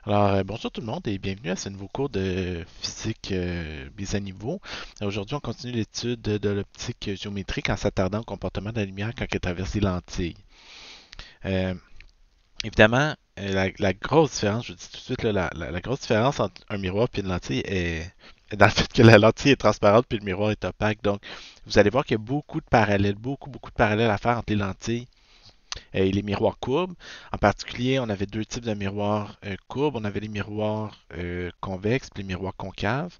Bonjour tout le monde et bienvenue à ce nouveau cours de physique mise à niveau. Aujourd'hui, on continue l'étude de l'optique géométrique en s'attardant au comportement de la lumière quand elle traverse les lentilles. Euh, Évidemment, la grosse différence, je vous dis tout de suite, là, la grosse différence entre un miroir et une lentille est dans le fait que la lentille est transparente puis le miroir est opaque. Donc, vous allez voir qu'il y a beaucoup de parallèles, beaucoup de parallèles à faire entre les lentilles et les miroirs courbes. En particulier, on avait deux types de miroirs courbes. On avait les miroirs convexes et les miroirs concaves.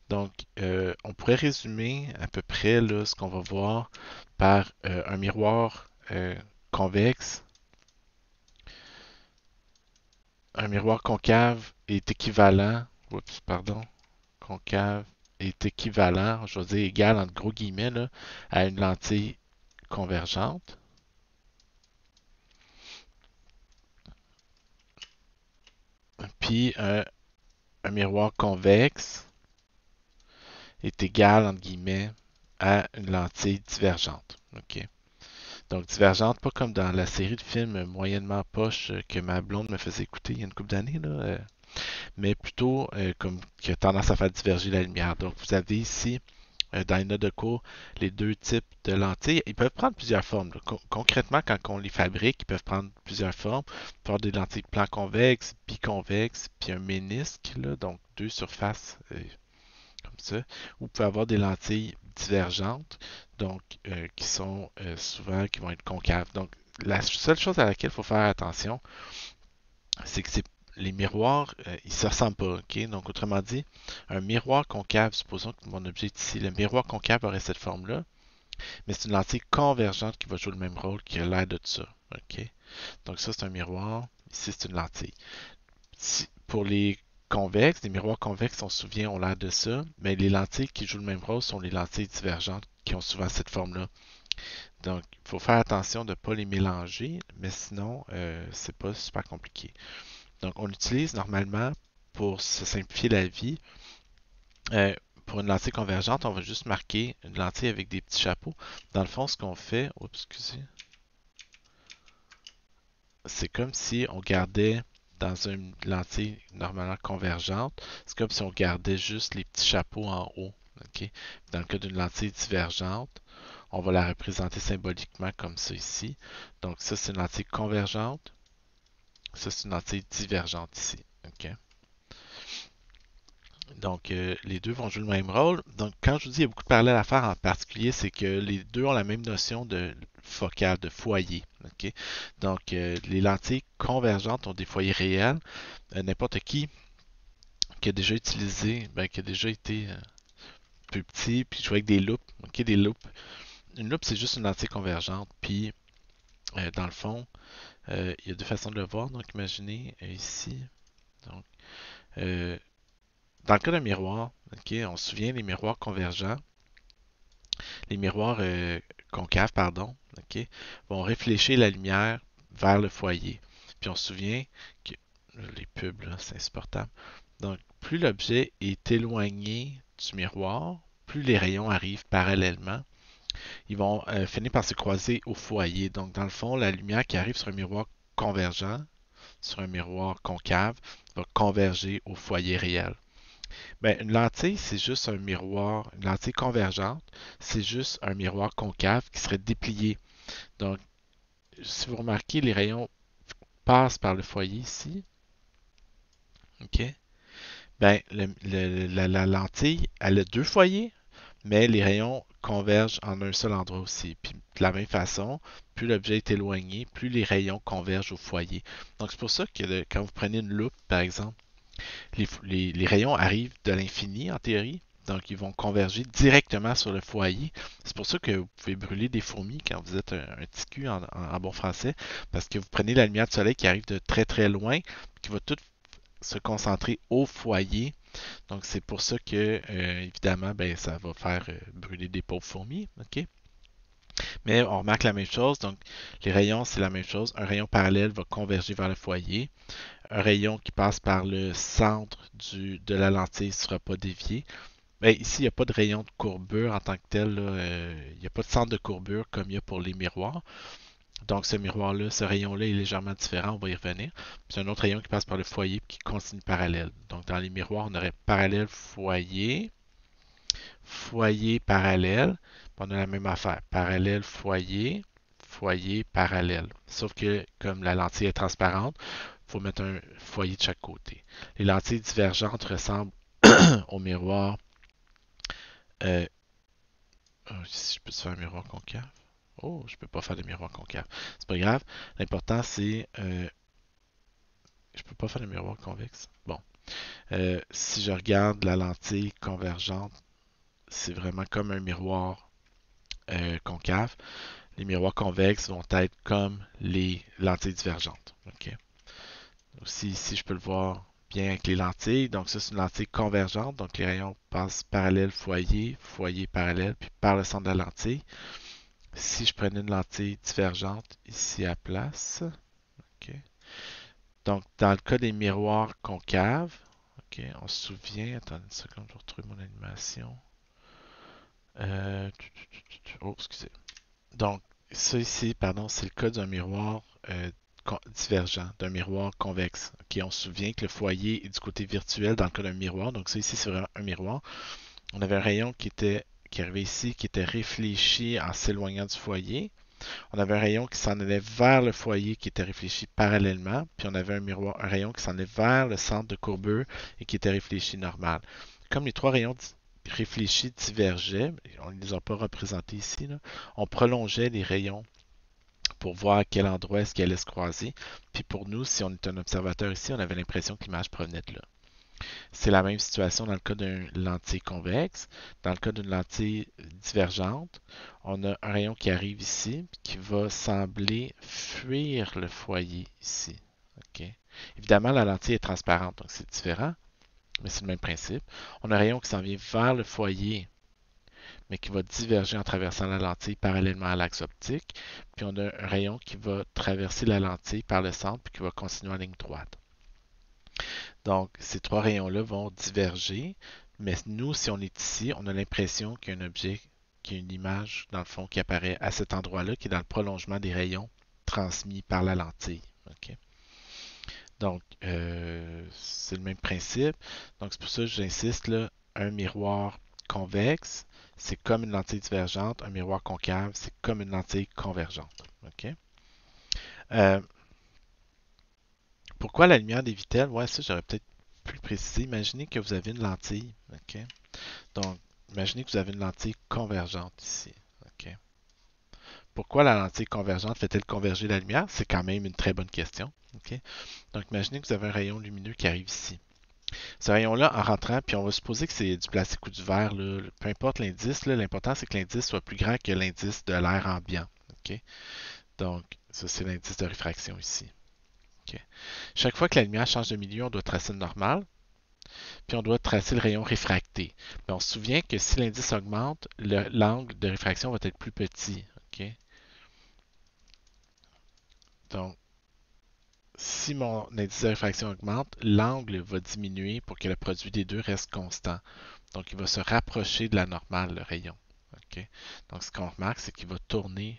Donc, on pourrait résumer à peu près là, ce qu'on va voir par un miroir convexe. Un miroir concave est équivalent, oups, pardon, concave est équivalent, je vais dire égal entre gros guillemets, là, à une lentille convergente. Puis un miroir convexe est égal, entre guillemets, à une lentille divergente. OK. Donc, divergente, pas comme dans la série de films moyennement poche que ma blonde me faisait écouter il y a une couple d'années, là, mais plutôt comme qui a tendance à faire diverger la lumière. Donc, vous avez ici, dans les notes de cours, les deux types de lentilles. Ils peuvent prendre plusieurs formes. Concrètement, quand on les fabrique, ils peuvent prendre plusieurs formes. Faire des lentilles plan convexe, biconvexe, puis un ménisque, là, donc deux surfaces comme ça. Vous pouvez avoir des lentilles divergentes, donc qui sont souvent qui vont être concaves. Donc la seule chose à laquelle il faut faire attention, c'est que les miroirs, ils se ressemblent pas, ok? Donc autrement dit, un miroir concave, supposons que mon objet est ici, le miroir concave aurait cette forme-là, mais c'est une lentille convergente qui va jouer le même rôle qui a l'air de ça, ok? Donc ça c'est un miroir, ici c'est une lentille. Pour les miroirs convexes, on se souvient, ont l'air de ça, mais les lentilles qui jouent le même rôle sont les lentilles divergentes qui ont souvent cette forme-là. Donc, il faut faire attention de ne pas les mélanger, mais sinon, c'est pas super compliqué. Donc, on utilise normalement, pour se simplifier la vie, euh, pour une lentille convergente, on va juste marquer une lentille avec des petits chapeaux. Dans le fond, ce qu'on fait, oups, excusez, c'est comme si on gardait dans une lentille normalement convergente, c'est comme si on gardait juste les petits chapeaux en haut. OK? Dans le cas d'une lentille divergente, on va la représenter symboliquement comme ça ici. Donc ça, c'est une lentille convergente. Ça, c'est une lentille divergente ici. OK? Donc, les deux vont jouer le même rôle. Donc, quand je vous dis qu'il y a beaucoup de parallèles à faire en particulier, c'est que les deux ont la même notion de focale, de foyer. OK? Donc, les lentilles convergentes ont des foyers réels. N'importe qui a déjà utilisé, ben, qui a déjà été plus petit, puis joué avec des loupes. OK? Des loupes. Une loupe, c'est juste une lentille convergente. Puis, dans le fond, il y a deux façons de le voir. Donc, imaginez ici. Donc, euh, dans le cas d'un miroir, OK, on se souvient des miroirs convergents. Les miroirs concaves, pardon, ok, vont réfléchir la lumière vers le foyer. Puis on se souvient que les pubs, là, c'est insupportable. Donc, plus l'objet est éloigné du miroir, plus les rayons arrivent parallèlement. Ils vont finir par se croiser au foyer. Donc, dans le fond, la lumière qui arrive sur un miroir convergent, sur un miroir concave, va converger au foyer réel. Ben, une lentille, c'est juste un miroir, une lentille convergente, c'est juste un miroir concave qui serait déplié. Donc, si vous remarquez, les rayons passent par le foyer ici, ok? Ben, la lentille, elle a deux foyers, mais les rayons convergent en un seul endroit aussi. Puis, de la même façon, plus l'objet est éloigné, plus les rayons convergent au foyer. Donc, c'est pour ça que quand vous prenez une loupe, par exemple, les rayons arrivent de l'infini en théorie, donc ils vont converger directement sur le foyer. C'est pour ça que vous pouvez brûler des fourmis quand vous êtes un petit cul en bon français, parce que vous prenez la lumière du soleil qui arrive de très très loin, qui va tout se concentrer au foyer. Donc c'est pour ça que évidemment ben, ça va faire brûler des pauvres fourmis. OK? Mais on remarque la même chose, donc les rayons c'est la même chose. Un rayon parallèle va converger vers le foyer. Un rayon qui passe par le centre de la lentille ne sera pas dévié. Ben, ici, il n'y a pas de rayon de courbure en tant que tel. Il n'y a pas de centre de courbure comme il y a pour les miroirs. Donc ce miroir-là, ce rayon-là est légèrement différent, on va y revenir. Puis un autre rayon qui passe par le foyer et qui continue parallèle. Donc dans les miroirs, on aurait parallèle, foyer, foyer, parallèle. On a la même affaire. Parallèle, foyer, foyer, parallèle. Sauf que comme la lentille est transparente, il faut mettre un foyer de chaque côté. Les lentilles divergentes ressemblent au miroir. Euh, si je peux faire un miroir concave. Oh, je peux pas faire de miroir concave. C'est pas grave. L'important, c'est je peux pas faire de miroir convexe. Bon. Si je regarde la lentille convergente, c'est vraiment comme un miroir concave. Les miroirs convexes vont être comme les lentilles divergentes. OK. Aussi, ici, je peux le voir bien avec les lentilles. Donc, ça, c'est une lentille convergente. Donc, les rayons passent parallèle foyer, foyer parallèle, puis par le centre de la lentille. Si je prenais une lentille divergente ici à place, OK. Donc, dans le cas des miroirs concaves, OK, on se souvient, attendez une seconde, je vais retrouver mon animation. Oh, excusez. Donc, ça ici, pardon, c'est le cas d'un miroir divergent, d'un miroir convexe. OK, on se souvient que le foyer est du côté virtuel dans le cas d'un miroir. Donc, ça ici, c'est vraiment un miroir. On avait un rayon qui arrivait ici, qui était réfléchi en s'éloignant du foyer. On avait un rayon qui s'en allait vers le foyer qui était réfléchi parallèlement, puis on avait un rayon qui s'en allait vers le centre de courbure et qui était réfléchi normal. Comme les trois rayons réfléchis divergeaient, on ne les a pas représentés ici, là, on prolongeait les rayons pour voir à quel endroit est-ce qu'ils allaient se croiser. Puis pour nous, si on est un observateur ici, on avait l'impression que l'image provenait de là. C'est la même situation dans le cas d'une lentille convexe. Dans le cas d'une lentille divergente, on a un rayon qui arrive ici qui va sembler fuir le foyer ici. OK? Évidemment, la lentille est transparente, donc c'est différent, mais c'est le même principe. On a un rayon qui s'en vient vers le foyer, mais qui va diverger en traversant la lentille parallèlement à l'axe optique. Puis on a un rayon qui va traverser la lentille par le centre, puis qui va continuer en ligne droite. Donc, ces trois rayons-là vont diverger, mais nous, si on est ici, on a l'impression qu'il y a un objet, qu'il y a une image, dans le fond, qui apparaît à cet endroit-là, qui est dans le prolongement des rayons transmis par la lentille. OK? Donc, c'est le même principe. Donc, c'est pour ça que j'insiste, là, un miroir convexe, c'est comme une lentille divergente. Un miroir concave, c'est comme une lentille convergente. OK? Euh, Pourquoi la lumière des vitelles? Ouais, ça, j'aurais peut-être pu le préciser. Imaginez que vous avez une lentille. OK? Donc, imaginez que vous avez une lentille convergente ici. OK? Pourquoi la lentille convergente fait-elle converger la lumière? C'est quand même une très bonne question. OK? Donc, imaginez que vous avez un rayon lumineux qui arrive ici. Ce rayon-là, en rentrant, puis on va supposer que c'est du plastique ou du verre, là, peu importe l'indice, l'important c'est que l'indice soit plus grand que l'indice de l'air ambiant. OK? Donc, ça c'est l'indice de réfraction ici. OK? Chaque fois que la lumière change de milieu, on doit tracer le normal, puis on doit tracer le rayon réfracté. Mais on se souvient que si l'indice augmente, l'angle de réfraction va être plus petit. OK? Donc, si mon indice de réfraction augmente, l'angle va diminuer pour que le produit des deux reste constant. Donc, il va se rapprocher de la normale, le rayon. OK? Donc, ce qu'on remarque, c'est qu'il va tourner,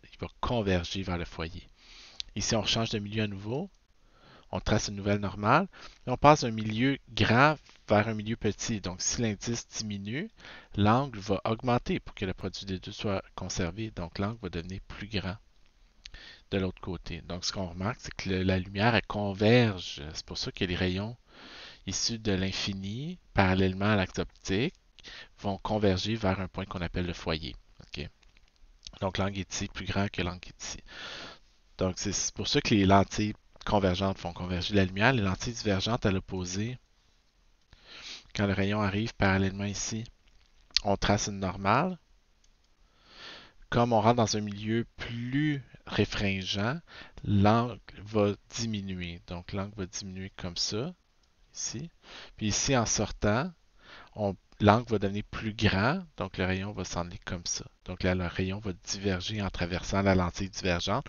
il va converger vers le foyer. Ici, on change de milieu à nouveau. On trace une nouvelle normale. Et on passe d'un milieu grand vers un milieu petit. Donc, si l'indice diminue, l'angle va augmenter pour que le produit des deux soit conservé. Donc, l'angle va devenir plus grand de l'autre côté. Donc, ce qu'on remarque, c'est que la lumière, elle converge. C'est pour ça que les rayons issus de l'infini, parallèlement à l'axe optique, vont converger vers un point qu'on appelle le foyer. Okay? Donc, l'angle est ici plus grand que l'angle est ici. Donc, c'est pour ça que les lentilles convergentes font converger la lumière. Les lentilles divergentes à l'opposé, quand le rayon arrive parallèlement ici, on trace une normale. Comme on rentre dans un milieu plus réfringent, l'angle va diminuer. Donc, l'angle va diminuer comme ça, ici. Puis ici, en sortant, l'angle va devenir plus grand, donc le rayon va s'en aller comme ça. Donc là, le rayon va diverger en traversant la lentille divergente.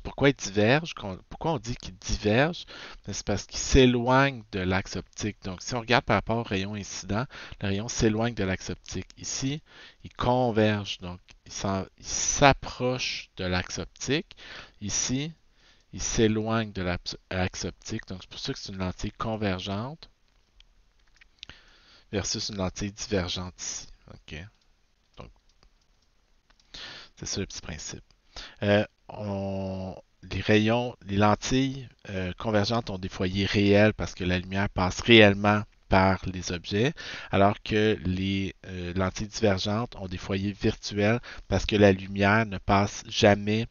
Pourquoi il diverge? Pourquoi on dit qu'il diverge? Ben, c'est parce qu'il s'éloigne de l'axe optique. Donc, si on regarde par rapport au rayon incident, le rayon s'éloigne de l'axe optique. Ici, il converge, donc il s'approche de l'axe optique. Ici, il s'éloigne de l'axe optique. Donc, c'est pour ça que c'est une lentille convergente versus une lentille divergente ici. OK? Donc, c'est ça le petit principe. Les rayons, les lentilles convergentes ont des foyers réels parce que la lumière passe réellement par les objets, alors que les lentilles divergentes ont des foyers virtuels parce que la lumière ne passe jamais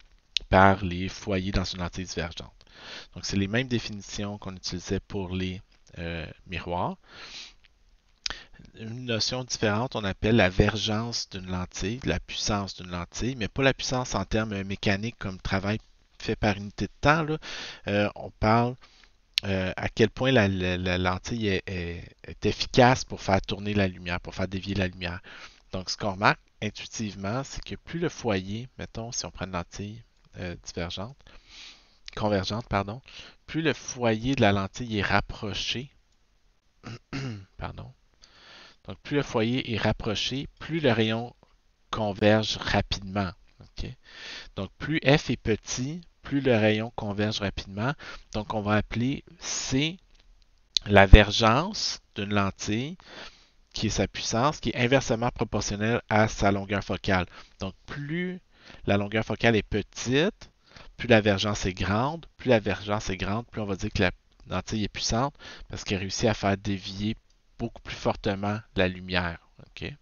par les foyers dans une lentille divergente. Donc, c'est les mêmes définitions qu'on utilisait pour les miroirs. Une notion différente, on appelle la vergence d'une lentille, la puissance d'une lentille, mais pas la puissance en termes mécaniques comme travail fait par unité de temps. Là. On parle à quel point la lentille est efficace pour faire tourner la lumière, pour faire dévier la lumière. Donc, ce qu'on remarque intuitivement, c'est que plus le foyer, mettons, si on prend une lentille divergente, convergente, pardon, plus le foyer de la lentille est rapproché, pardon, donc, plus le foyer est rapproché, plus le rayon converge rapidement. OK? Donc, plus F est petit, plus le rayon converge rapidement. Donc, on va appeler C la vergence d'une lentille, qui est sa puissance, qui est inversement proportionnelle à sa longueur focale. Donc, plus la longueur focale est petite, plus la vergence est grande. Plus la vergence est grande, plus on va dire que la lentille est puissante parce qu'elle réussit à faire dévier beaucoup plus fortement la lumière. OK?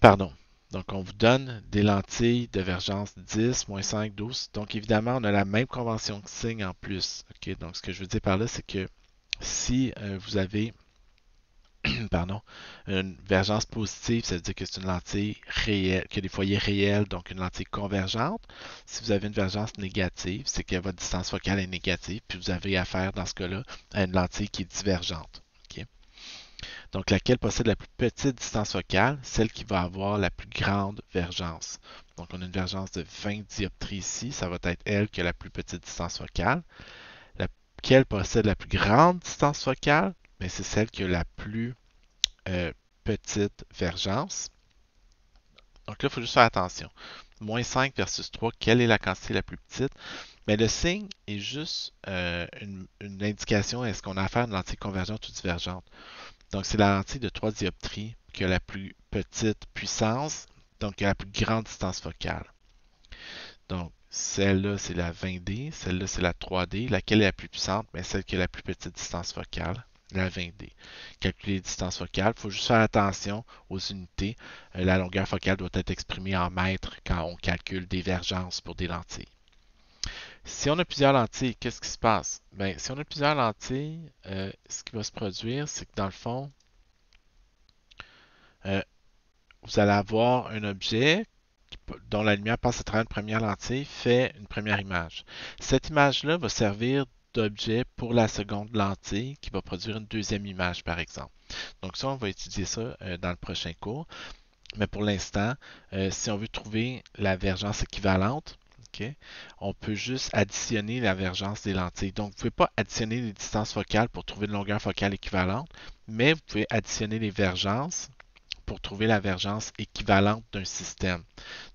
Pardon. Donc, on vous donne des lentilles de vergence 10, moins 5, 12. Donc, évidemment, on a la même convention de signe en plus. OK? Donc, ce que je veux dire par là, c'est que si vous avez pardon, une vergence positive, ça veut dire que c'est une lentille réelle, que des foyers réels, donc une lentille convergente. Si vous avez une vergence négative, c'est que votre distance focale est négative, puis vous avez affaire dans ce cas-là à une lentille qui est divergente. OK? Donc, laquelle possède la plus petite distance focale, celle qui va avoir la plus grande vergence. Donc, on a une vergence de 20 dioptries ici, ça va être elle qui a la plus petite distance focale. Laquelle possède la plus grande distance focale, mais c'est celle qui a la plus petite vergence. Donc là, il faut juste faire attention. Moins 5 versus 3, quelle est la quantité la plus petite? Mais le signe est juste une indication, est-ce qu'on a affaire à une lentille convergente ou divergente? Donc, c'est la lentille de 3 dioptries qui a la plus petite puissance, donc qui a la plus grande distance focale. Donc, celle-là, c'est la 20D, celle-là, c'est la 3D. Laquelle est la plus puissante? Mais celle qui a la plus petite distance focale, la 20D. Calculer les distances focales, il faut juste faire attention aux unités. La longueur focale doit être exprimée en mètres quand on calcule des vergences pour des lentilles. Si on a plusieurs lentilles, qu'est-ce qui se passe? Bien, si on a plusieurs lentilles, ce qui va se produire, c'est que dans le fond, euh, vous allez avoir un objet dont la lumière passe à travers une première lentille, fait une première image. Cette image-là va servir d'objet pour la seconde lentille qui va produire une deuxième image, par exemple. Donc ça, on va étudier ça dans le prochain cours. Mais pour l'instant, si on veut trouver la vergence équivalente, okay, on peut juste additionner la vergence des lentilles. Donc, vous ne pouvez pas additionner les distances focales pour trouver une longueur focale équivalente, mais vous pouvez additionner les vergences pour trouver la vergence équivalente d'un système.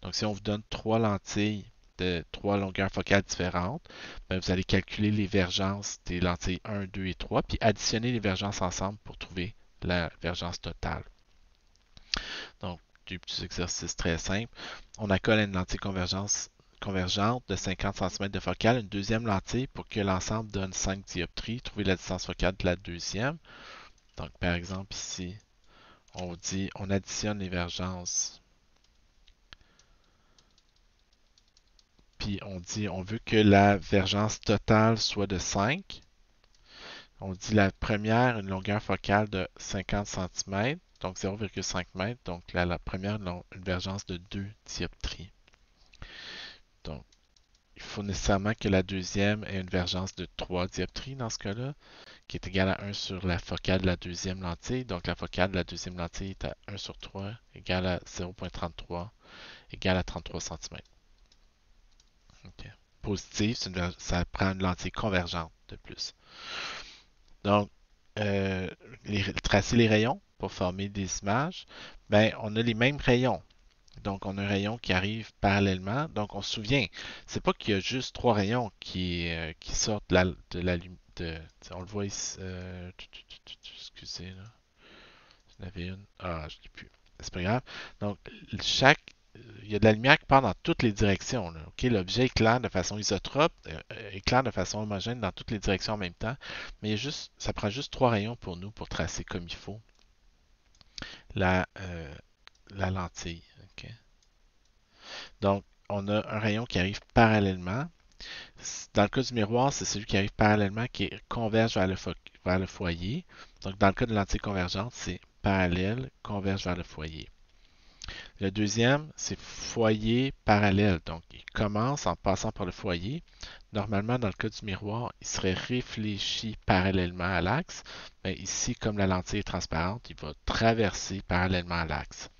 Donc, si on vous donne trois lentilles de trois longueurs focales différentes, ben, vous allez calculer les vergences des lentilles 1, 2 et 3, puis additionner les vergences ensemble pour trouver la vergence totale. Donc, des petits exercices très simples. On accole à une lentille convergente de 50 cm de focale une deuxième lentille pour que l'ensemble donne 5 dioptries. Trouver la distance focale de la deuxième. Donc, par exemple, ici, on dit, on additionne les vergences. Puis on dit, on veut que la vergence totale soit de 5. On dit la première, une longueur focale de 50 cm, donc 0,5 m. Donc la première, une vergence de 2 dioptries. Donc, il faut nécessairement que la deuxième ait une vergence de 3 dioptries dans ce cas-là, qui est égale à 1 sur la focale de la deuxième lentille. Donc, la focale de la deuxième lentille est à 1 sur 3, égale à 0,33, égale à 33 cm. Ok. Positive, ça prend une lentille convergente de plus. Donc, euh, tracer les rayons pour former des images, ben, on a les mêmes rayons. Donc, on a un rayon qui arrive parallèlement. Donc, on se souvient, c'est pas qu'il y a juste trois rayons qui sortent de la lumière. On le voit ici. Excusez, là. J'en avais une. Ah, je ne l'ai plus. C'est pas grave. Donc, chaque. Il y a de la lumière qui part dans toutes les directions. Là, ok? L'objet éclaire de façon isotrope, éclaire de façon homogène dans toutes les directions en même temps. Mais ça prend juste trois rayons pour nous pour tracer comme il faut la, euh, la lentille. Ok? Donc, on a un rayon qui arrive parallèlement. Dans le cas du miroir, c'est celui qui arrive parallèlement qui converge vers le foyer. Donc, dans le cas de lentille convergente, c'est parallèle, converge vers le foyer. Le deuxième, c'est foyer parallèle. Donc, il commence en passant par le foyer. Normalement, dans le cas du miroir, il serait réfléchi parallèlement à l'axe. Mais ici, comme la lentille est transparente, il va traverser parallèlement à l'axe.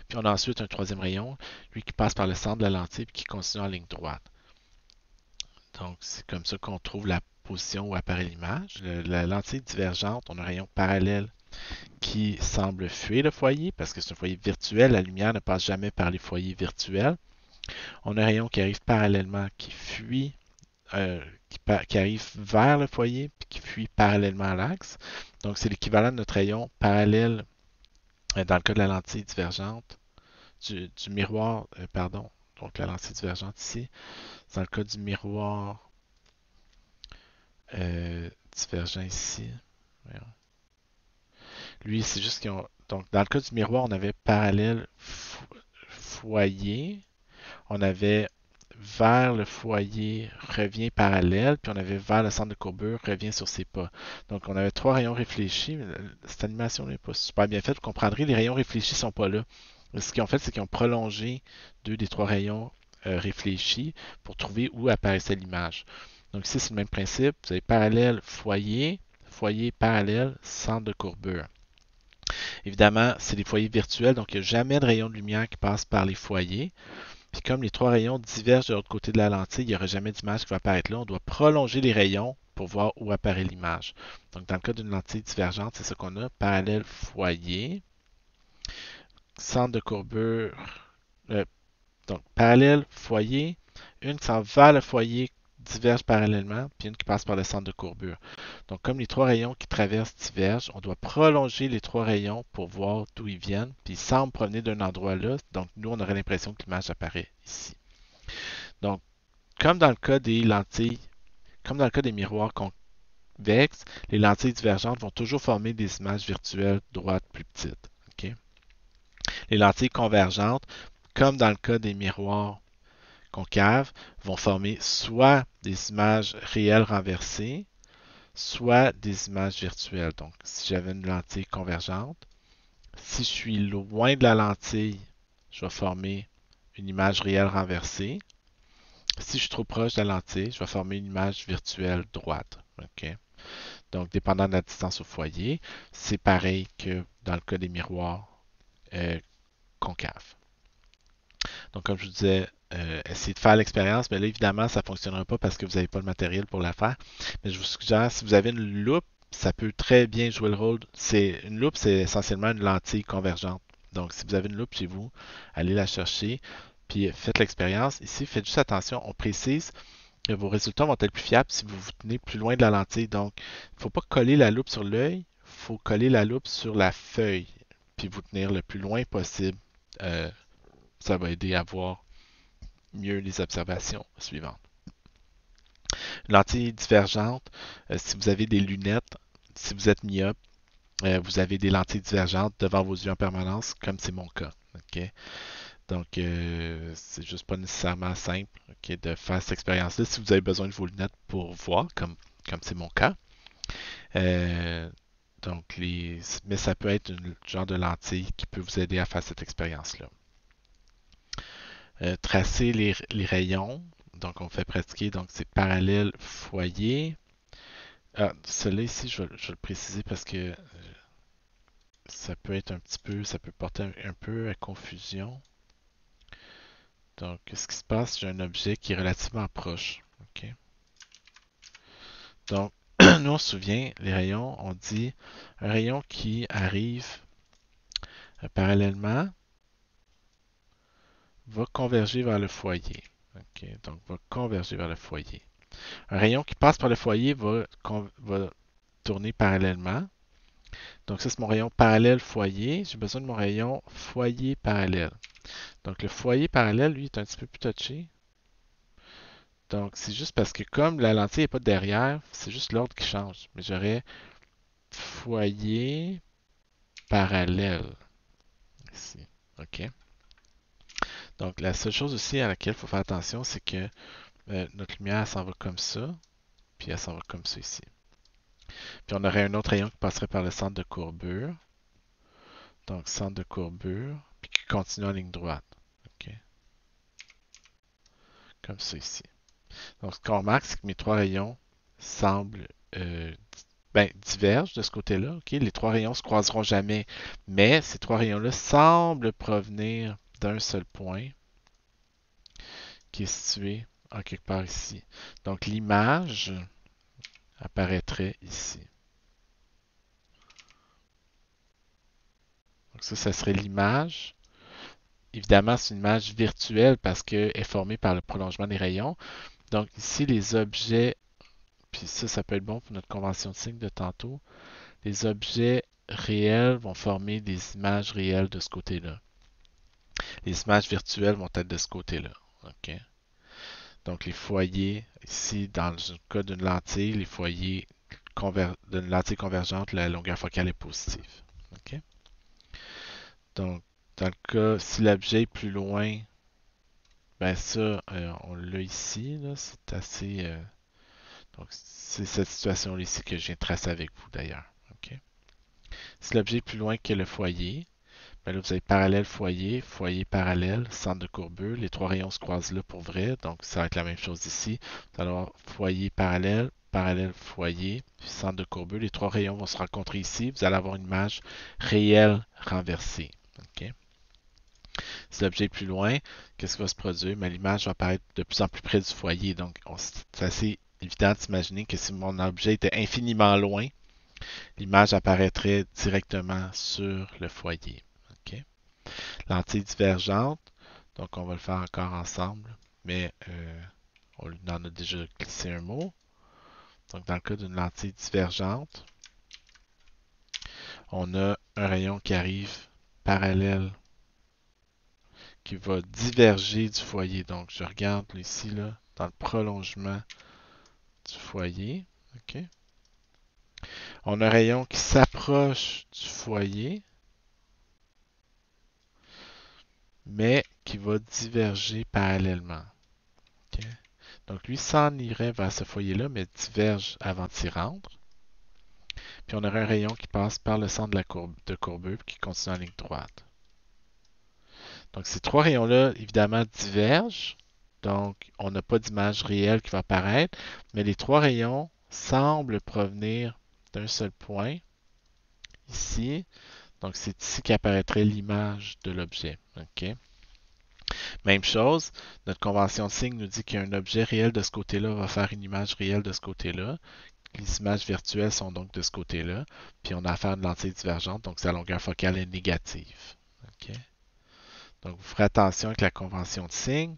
Puis on a ensuite un troisième rayon, lui qui passe par le centre de la lentille et qui continue en ligne droite. Donc, c'est comme ça qu'on trouve la position où apparaît l'image. La lentille divergente, on a un rayon parallèle qui semble fuir le foyer parce que c'est un foyer virtuel. La lumière ne passe jamais par les foyers virtuels. On a un rayon qui arrive parallèlement qui fuit, qui arrive vers le foyer puis qui fuit parallèlement à l'axe. Donc, c'est l'équivalent de notre rayon parallèle dans le cas de la lentille divergente, du miroir, pardon. Donc, la lentille divergente ici. Dans le cas du miroir divergent ici. Lui, c'est juste qu'ils ont. Donc, dans le cas du miroir, on avait parallèle foyer. On avait vers le foyer revient parallèle, puis on avait vers le centre de courbure revient sur ses pas. Donc, on avait trois rayons réfléchis. Mais cette animation n'est pas super bien faite. Vous comprendrez, les rayons réfléchis ne sont pas là. Ce qu'ils ont fait, c'est qu'ils ont prolongé deux des trois rayons réfléchis pour trouver où apparaissait l'image. Donc ici, c'est le même principe. Vous avez parallèle foyer, foyer parallèle, centre de courbure. Évidemment, c'est des foyers virtuels, donc il n'y a jamais de rayon de lumière qui passe par les foyers. Puis comme les trois rayons divergent de l'autre côté de la lentille, il n'y aura jamais d'image qui va apparaître là. On doit prolonger les rayons pour voir où apparaît l'image. Donc dans le cas d'une lentille divergente, c'est ce qu'on a. Parallèle foyer, centre de courbure, euh, donc parallèle foyer, une qui s'en va vers le foyer diverge parallèlement, puis une qui passe par le centre de courbure. Donc, comme les trois rayons qui traversent divergent, on doit prolonger les trois rayons pour voir d'où ils viennent, puis ils semblent provenir d'un endroit là, donc nous, on aurait l'impression que l'image apparaît ici. Donc, comme dans le cas des lentilles, comme dans le cas des miroirs convexes, les lentilles divergentes vont toujours former des images virtuelles droites plus petites. Okay? Les lentilles convergentes, comme dans le cas des miroirs concaves, vont former soit des images réelles renversées, soit des images virtuelles. Donc, si j'avais une lentille convergente, si je suis loin de la lentille, je vais former une image réelle renversée. Si je suis trop proche de la lentille, je vais former une image virtuelle droite. Okay? Donc, dépendant de la distance au foyer, c'est pareil que dans le cas des miroirs euh, concaves. Donc, comme je vous disais, essayez de faire l'expérience, mais là, évidemment, ça ne fonctionnera pas parce que vous n'avez pas le matériel pour la faire. Mais je vous suggère, si vous avez une loupe, ça peut très bien jouer le rôle. Une loupe, c'est essentiellement une lentille convergente. Donc, si vous avez une loupe chez vous, allez la chercher, puis faites l'expérience. Ici, faites juste attention, on précise que vos résultats vont être plus fiables si vous vous tenez plus loin de la lentille. Donc, il ne faut pas coller la loupe sur l'œil, il faut coller la loupe sur la feuille, puis vous tenir le plus loin possible. Euh, Ça va aider à voir mieux les observations suivantes. Lentille divergente, si vous avez des lunettes, si vous êtes myope, vous avez des lentilles divergentes devant vos yeux en permanence, comme c'est mon cas. Okay? Donc, c'est juste pas nécessairement simple de faire cette expérience-là si vous avez besoin de vos lunettes pour voir, comme c'est mon cas. Euh, donc, mais ça peut être un genre de lentille qui peut vous aider à faire cette expérience-là. Tracer les rayons. Donc, on fait pratiquer. Donc, c'est parallèle foyer. Ah, celui-là ici, je vais le préciser parce que ça peut être un petit peu, ça peut porter un peu à confusion. Donc, ce qui se passe, j'ai un objet qui est relativement proche. OK? Donc, nous, on se souvient, les rayons, on dit un rayon qui arrive parallèlement va converger vers le foyer. OK? Donc, va converger vers le foyer. Un rayon qui passe par le foyer va tourner parallèlement. Donc, ça, c'est mon rayon parallèle foyer. J'ai besoin de mon rayon foyer parallèle. Donc, le foyer parallèle, lui, est un petit peu plus touché. Donc, c'est juste parce que comme la lentille n'est pas derrière, c'est juste l'ordre qui change. Mais j'aurais foyer parallèle ici. OK? Donc, la seule chose aussi à laquelle il faut faire attention, c'est que notre lumière s'en va comme ça, puis elle s'en va comme ça ici. Puis on aurait un autre rayon qui passerait par le centre de courbure. Donc, centre de courbure, puis qui continue en ligne droite. OK? Comme ça ici. Donc, ce qu'on remarque, c'est que mes trois rayons semblent divergent de ce côté-là. OK? Les trois rayons ne se croiseront jamais, mais ces trois rayons-là semblent provenir d'un seul point qui est situé en quelque part ici. Donc, l'image apparaîtrait ici. Donc, ça serait l'image. Évidemment, c'est une image virtuelle parce qu'elle est formée par le prolongement des rayons. Donc, ici, les objets, puis ça peut être bon pour notre convention de signe de tantôt. Les objets réels vont former des images réelles de ce côté-là. Les images virtuelles vont être de ce côté-là. OK? Donc, les foyers, ici, dans le cas d'une lentille, les foyers d'une lentille convergente, la longueur focale est positive. OK? Donc, dans le cas, si l'objet est plus loin, ben ça, on l'a ici. C'est assez. Donc, c'est cette situation-là ici que je viens de tracer avec vous d'ailleurs. OK? Si l'objet est plus loin que le foyer, ben là, vous avez parallèle foyer, foyer parallèle, centre de courbure. Les trois rayons se croisent là pour vrai. Donc, ça va être la même chose ici. Vous allez avoir foyer parallèle, parallèle foyer, puis centre de courbure. Les trois rayons vont se rencontrer ici. Vous allez avoir une image réelle renversée. OK? Si l'objet est plus loin, qu'est-ce qui va se produire? Mais l'image va apparaître de plus en plus près du foyer. Donc, c'est assez évident d'imaginer que si mon objet était infiniment loin, l'image apparaîtrait directement sur le foyer. OK? Lentille divergente, donc on va le faire encore ensemble, mais on en a déjà glissé un mot. Donc, dans le cas d'une lentille divergente, on a un rayon qui arrive parallèle qui va diverger du foyer. Donc, je regarde ici, là, dans le prolongement du foyer. OK? On a un rayon qui s'approche du foyer, mais qui va diverger parallèlement. OK? Donc, lui s'en irait vers ce foyer-là, mais diverge avant de s'y rendre. Puis, on aurait un rayon qui passe par le centre de courbure qui continue en ligne droite. Donc, ces trois rayons-là, évidemment, divergent. Donc, on n'a pas d'image réelle qui va apparaître, mais les trois rayons semblent provenir d'un seul point, ici. Donc, c'est ici qu'apparaîtrait l'image de l'objet. OK? Même chose, notre convention de signe nous dit qu'un objet réel de ce côté-là va faire une image réelle de ce côté-là. Les images virtuelles sont donc de ce côté-là. Puis, on a affaire à une lentille divergente, donc sa longueur focale est négative. OK? Donc, vous ferez attention avec la convention de signe.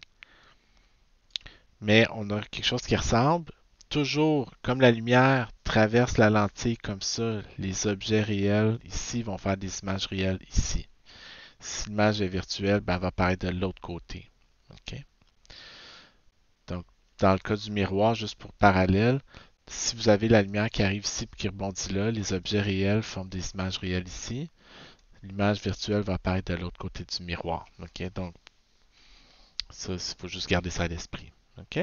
Mais on a quelque chose qui ressemble. Toujours, comme la lumière traverse la lentille comme ça, les objets réels ici vont faire des images réelles ici. Si l'image est virtuelle, ben, elle va apparaître de l'autre côté. OK? Donc, dans le cas du miroir, juste pour parallèle, si vous avez la lumière qui arrive ici et qui rebondit là, les objets réels forment des images réelles ici. L'image virtuelle va apparaître de l'autre côté du miroir. OK? Donc, ça, il faut juste garder ça à l'esprit. OK?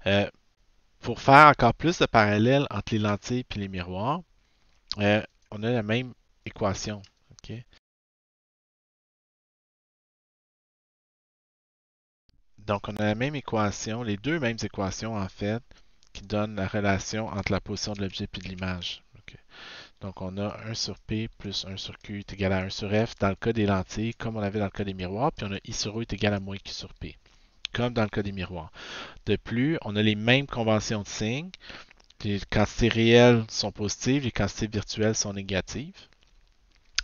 Euh, pour faire encore plus de parallèles entre les lentilles et les miroirs, on a la même équation. OK? Donc, on a la même équation, les deux mêmes équations en fait, qui donnent la relation entre la position de l'objet et de l'image. OK? Donc, on a 1 sur P plus 1 sur Q est égal à 1 sur F dans le cas des lentilles, comme on avait dans le cas des miroirs. Puis on a I sur O est égal à moins Q sur P, comme dans le cas des miroirs. De plus, on a les mêmes conventions de signes. Les quantités réelles sont positives, les quantités virtuelles sont négatives.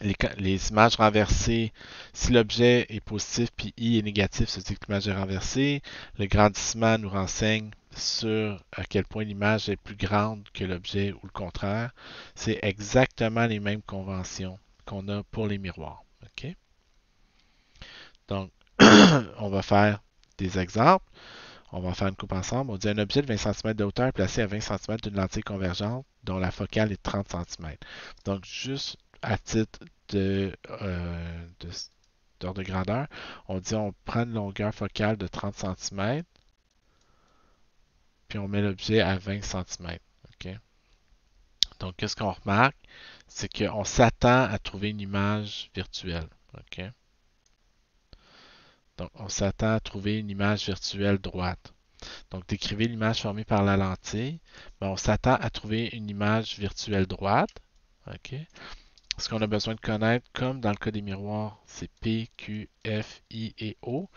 Les images renversées, si l'objet est positif puis I est négatif, ça veut dire que l'image est renversée. Le grandissement nous renseigne sur à quel point l'image est plus grande que l'objet ou le contraire. C'est exactement les mêmes conventions qu'on a pour les miroirs. OK? Donc, on va faire des exemples. On va faire une coupe ensemble. On dit un objet de 20 cm de hauteur placé à 20 cm d'une lentille convergente dont la focale est de 30 cm. Donc, juste à titre d'ordre de grandeur, on dit on prend une longueur focale de 30 cm, puis on met l'objet à 20 cm. OK? Donc, qu'est-ce qu'on remarque? C'est qu'on s'attend à trouver une image virtuelle. OK? Donc, on s'attend à trouver une image virtuelle droite. Donc, décrivez l'image formée par la lentille. Ben, on s'attend à trouver une image virtuelle droite. OK? Ce qu'on a besoin de connaître, comme dans le cas des miroirs, c'est P, Q, F, I et O.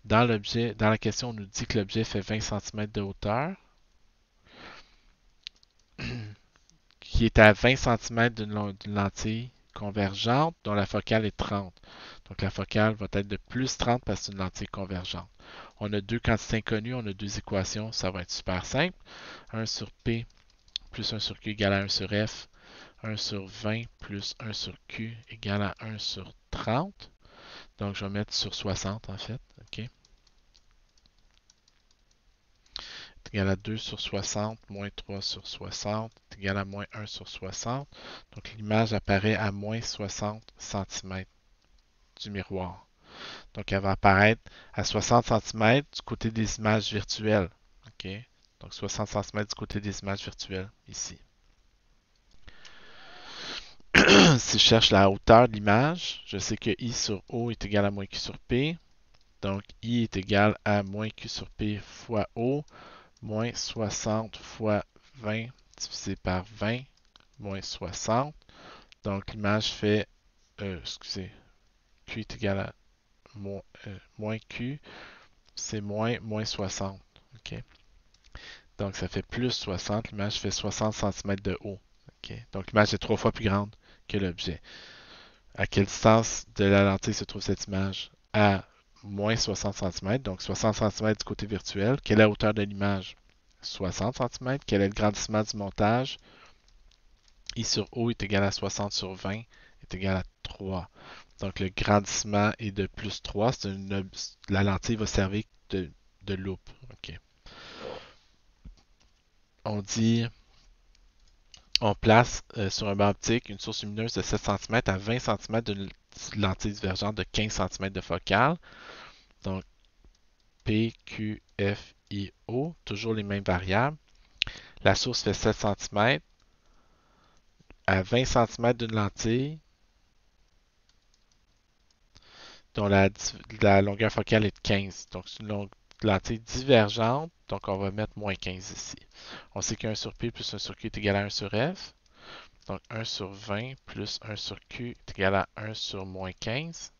Dans la question, on nous dit que l'objet fait 20 cm de hauteur, qui est à 20 cm d'une lentille convergente dont la focale est 30. Donc la focale va être de plus 30 parce que c'est une lentille convergente. On a deux quantités inconnues, on a deux équations, ça va être super simple. 1 sur P plus 1 sur Q égale à 1 sur F. 1 sur 20 plus 1 sur Q égale à 1 sur 30. Donc je vais mettre sur 60 en fait. OK? Est égal à 2 sur 60 moins 3 sur 60 est égal à moins 1 sur 60. Donc l'image apparaît à moins 60 cm du miroir. Donc elle va apparaître à 60 cm du côté des images virtuelles. OK? Donc 60 cm du côté des images virtuelles ici. Si je cherche la hauteur de l'image, je sais que I sur O est égal à moins Q sur P. Donc I est égal à moins Q sur P fois O, moins 60 fois 20 divisé par 20, moins 60. Donc l'image fait, excusez, Q est égal à moins Q, c'est moins 60. OK? Donc ça fait plus 60, l'image fait 60 cm de haut. OK? Donc l'image est 3 fois plus grande que l'objet. À quelle distance de la lentille se trouve cette image? À moins 60 cm, donc 60 cm du côté virtuel. Quelle est la hauteur de l'image? 60 cm. Quel est le grandissement du montage? I sur O est égal à 60 sur 20 est égal à 3. Donc le grandissement est de plus 3. La lentille va servir de loupe. OK. On dit, on place sur un banc optique une source lumineuse de 7 cm à 20 cm d'une lentille divergente de 15 cm de focale. Donc P, Q, F, I, O, toujours les mêmes variables. La source fait 7 cm à 20 cm d'une lentille dont la longueur focale est de 15. Donc, c'est une lentille divergente. Donc, on va mettre moins 15 ici. On sait qu'un sur P plus 1 sur Q est égal à 1 sur F. Donc, 1 sur 20 plus 1 sur Q est égal à 1 sur moins 15.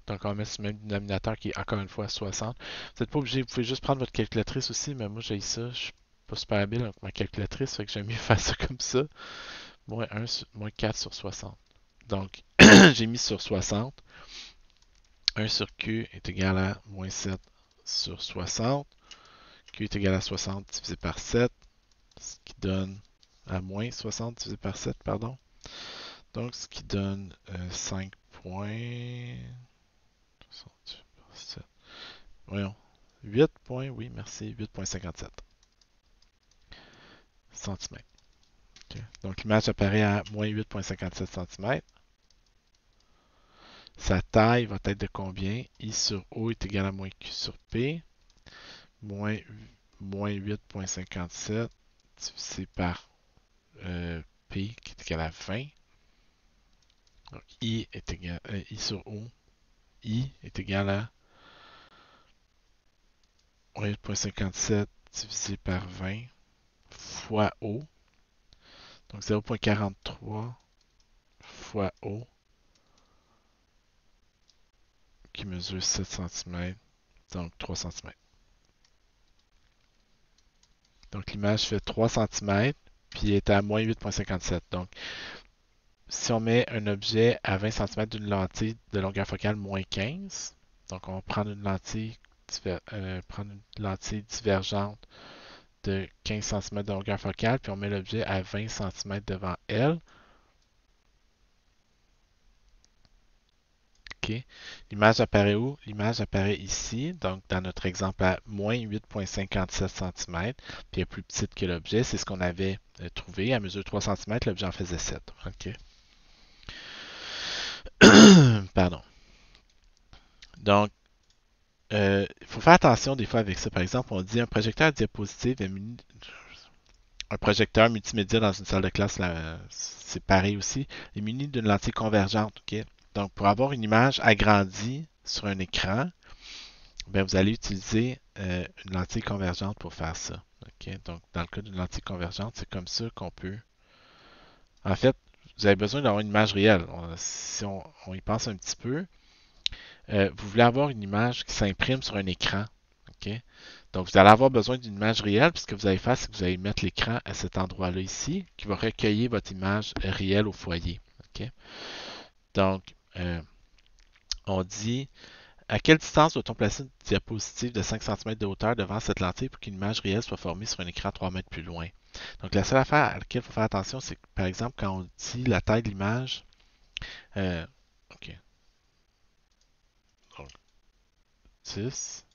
Donc, on va mettre ce même dénominateur qui est encore une fois 60. Vous n'êtes pas obligé, vous pouvez juste prendre votre calculatrice aussi, mais moi j'ai ça. Je ne suis pas super habile avec ma calculatrice, fait que j'aime mieux faire ça comme ça. Moins 4 sur 60. Donc, j'ai mis sur 60. 1 sur Q est égal à moins 7 sur 60. Q est égal à 60 divisé par 7, ce qui donne à moins 60 divisé par 7, pardon. Donc, ce qui donne 5 points. 7. Voyons. 8 points, oui, merci. 8,57 cm. Okay. Donc, l'image apparaît à moins 8,57 cm. Sa taille va être de combien? I sur O est égal à moins Q sur P. Moins 8,57 divisé par P qui est égal à 20. Donc, I sur O. I est égal à 8,57 divisé par 20 fois O. Donc 0,43 fois haut qui mesure 7 cm, donc 3 cm. Donc l'image fait 3 cm, puis est à moins 8,57. Donc si on met un objet à 20 cm d'une lentille de longueur focale moins 15, donc on va prendre prendre une lentille divergente de 15 cm de longueur focale, puis on met l'objet à 20 cm devant elle. OK. L'image apparaît où? L'image apparaît ici, donc dans notre exemple à moins 8,57 cm, puis elle est plus petite que l'objet. C'est ce qu'on avait trouvé. À mesure 3 cm, l'objet en faisait 7. OK. Pardon. Donc, il faut faire attention des fois avec ça. Par exemple, on dit un projecteur diapositive est muni... Un projecteur multimédia dans une salle de classe, c'est pareil aussi, est muni d'une lentille convergente. OK? Donc, pour avoir une image agrandie sur un écran, ben, vous allez utiliser une lentille convergente pour faire ça. OK? Donc, dans le cas d'une lentille convergente, c'est comme ça qu'on peut. En fait, vous avez besoin d'avoir une image réelle. Si on y pense un petit peu, vous voulez avoir une image qui s'imprime sur un écran. OK? Donc, vous allez avoir besoin d'une image réelle. Puis ce que vous allez faire, c'est que vous allez mettre l'écran à cet endroit-là ici, qui va recueillir votre image réelle au foyer. OK? Donc, on dit à quelle distance doit-on placer une diapositive de 5 cm de hauteur devant cette lentille pour qu'une image réelle soit formée sur un écran 3 mètres plus loin? Donc, la seule affaire à laquelle il faut faire attention, c'est que, par exemple, quand on dit la taille de l'image, OK, donc 10.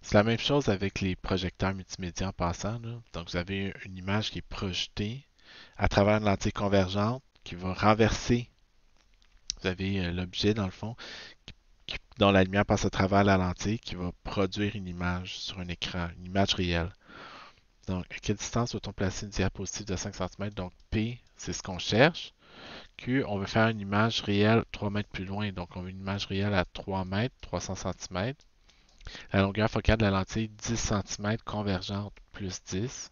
C'est la même chose avec les projecteurs multimédia en passant, là. Donc, vous avez une image qui est projetée à travers une lentille convergente qui va renverser. Vous avez l'objet, dans le fond, dont la lumière passe à travers la lentille, qui va produire une image sur un écran, une image réelle. Donc, à quelle distance doit-on placer une diapositive de 5 cm? Donc, P, c'est ce qu'on cherche. Q, on veut faire une image réelle 3 mètres plus loin. Donc, on veut une image réelle à 3 mètres, 300 cm. La longueur focale de la lentille, 10 cm, convergente, plus 10.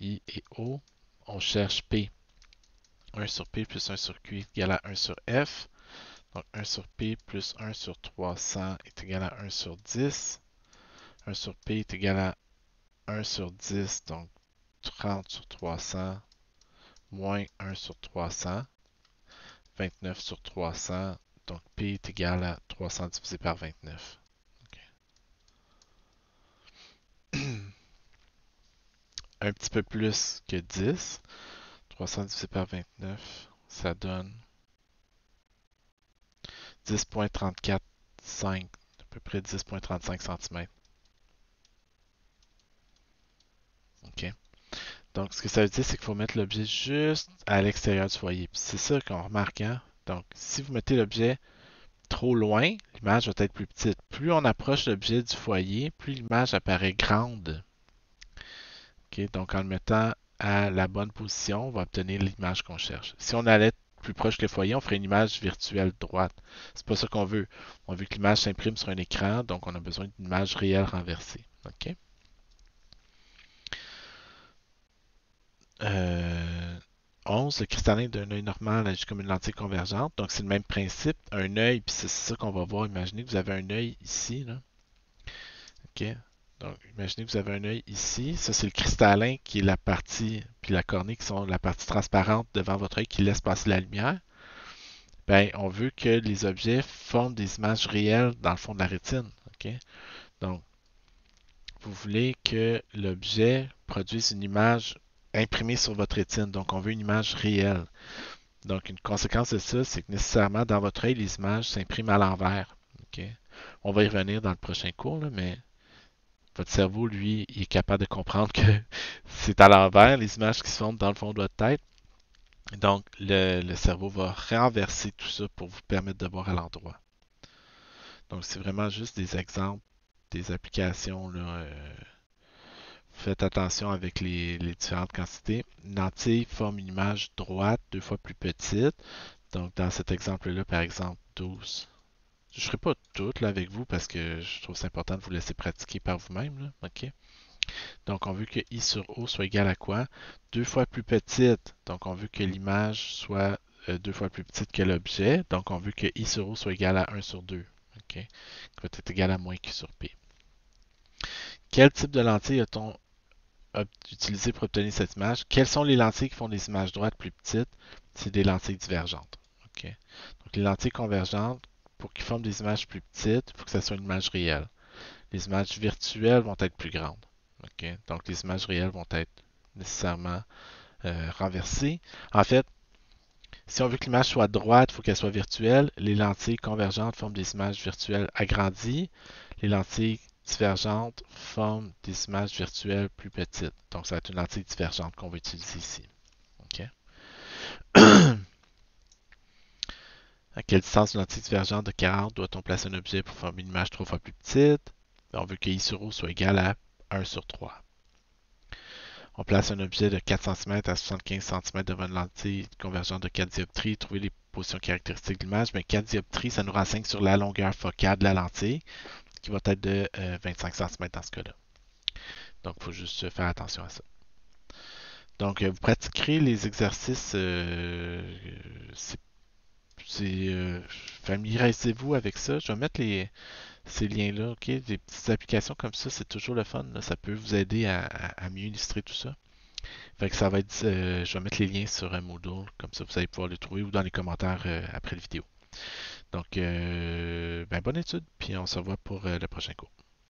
I et O, on cherche P. 1 sur P plus 1 sur Q est égal à 1 sur F. Donc, 1 sur P plus 1 sur 300 est égal à 1 sur 10. 1 sur P est égal à 1 sur 10, donc 30 sur 300, moins 1 sur 300, 29 sur 300, donc P est égal à 300 divisé par 29. Okay. Un petit peu plus que 10. 300 divisé par 29, ça donne 10,345, à peu près 10,35 cm. OK. Donc, ce que ça veut dire, c'est qu'il faut mettre l'objet juste à l'extérieur du foyer. C'est ça qu'on remarque. Hein? Donc, si vous mettez l'objet trop loin, l'image va être plus petite. Plus on approche l'objet du foyer, plus l'image apparaît grande. Okay? Donc, en le mettant à la bonne position, on va obtenir l'image qu'on cherche. Si on allait plus proche que le foyer, on ferait une image virtuelle droite. C'est pas ça qu'on veut. On veut que l'image s'imprime sur un écran, donc on a besoin d'une image réelle renversée. OK? 11, le cristallin d'un œil normal agit comme une lentille convergente. Donc, c'est le même principe. Un œil, puis c'est ça qu'on va voir. Imaginez que vous avez un œil ici. Là. OK? Donc, imaginez que vous avez un œil ici. Ça, c'est le cristallin qui est la partie, puis la cornée qui sont la partie transparente devant votre œil qui laisse passer la lumière. Ben, on veut que les objets forment des images réelles dans le fond de la rétine. OK? Donc, vous voulez que l'objet produise une image imprimée sur votre rétine. Donc, on veut une image réelle. Donc, une conséquence de ça, c'est que nécessairement, dans votre œil, les images s'impriment à l'envers. OK? On va y revenir dans le prochain cours, là, mais votre cerveau, lui, il est capable de comprendre que c'est à l'envers, les images qui se font dans le fond de votre tête. Donc, le cerveau va renverser tout ça pour vous permettre de voir à l'endroit. Donc, c'est vraiment juste des exemples, des applications. Là, faites attention avec les différentes quantités. Une lentille forme une image droite 2 fois plus petite. Donc, dans cet exemple-là, par exemple, 12. Je ne ferai pas tout là, avec vous parce que je trouve c'est important de vous laisser pratiquer par vous-même. OK? Donc, on veut que I sur O soit égal à quoi? Deux fois plus petite. Donc, on veut que l'image soit deux fois plus petite que l'objet. Donc, on veut que I sur O soit égal à 1 sur 2. OK? Qui va être égal à moins Q sur P. Quel type de lentille a-t-on utilisé pour obtenir cette image? Quelles sont les lentilles qui font des images droites plus petites? C'est des lentilles divergentes. OK? Donc, les lentilles convergentes, pour qu'ils forment des images plus petites, il faut que ça soit une image réelle. Les images virtuelles vont être plus grandes. OK? Donc, les images réelles vont être nécessairement renversées. En fait, si on veut que l'image soit droite, il faut qu'elle soit virtuelle. Les lentilles convergentes forment des images virtuelles agrandies. Les lentilles divergentes forment des images virtuelles plus petites. Donc, ça va être une lentille divergente qu'on va utiliser ici. OK? À quelle distance d'une lentille divergente de 40 doit-on placer un objet pour former une image trois fois plus petite? On veut que I sur O soit égal à 1 sur 3. On place un objet de 4 cm à 75 cm devant une lentille convergente de 4 dioptries. Trouver les positions caractéristiques de l'image. Mais 4 dioptries, ça nous renseigne sur la longueur focale de la lentille, qui va être de 25 cm dans ce cas-là. Donc, il faut juste faire attention à ça. Donc, vous pratiquerez les exercices. Familiarisez-vous avec ça. Je vais mettre ces liens-là, ok? Des petites applications comme ça, c'est toujours le fun, là. Ça peut vous aider à mieux illustrer tout ça. Fait que ça va être, je vais mettre les liens sur un Moodle, comme ça vous allez pouvoir le trouver ou dans les commentaires après la vidéo. Donc, ben, bonne étude, puis on se revoit pour le prochain cours.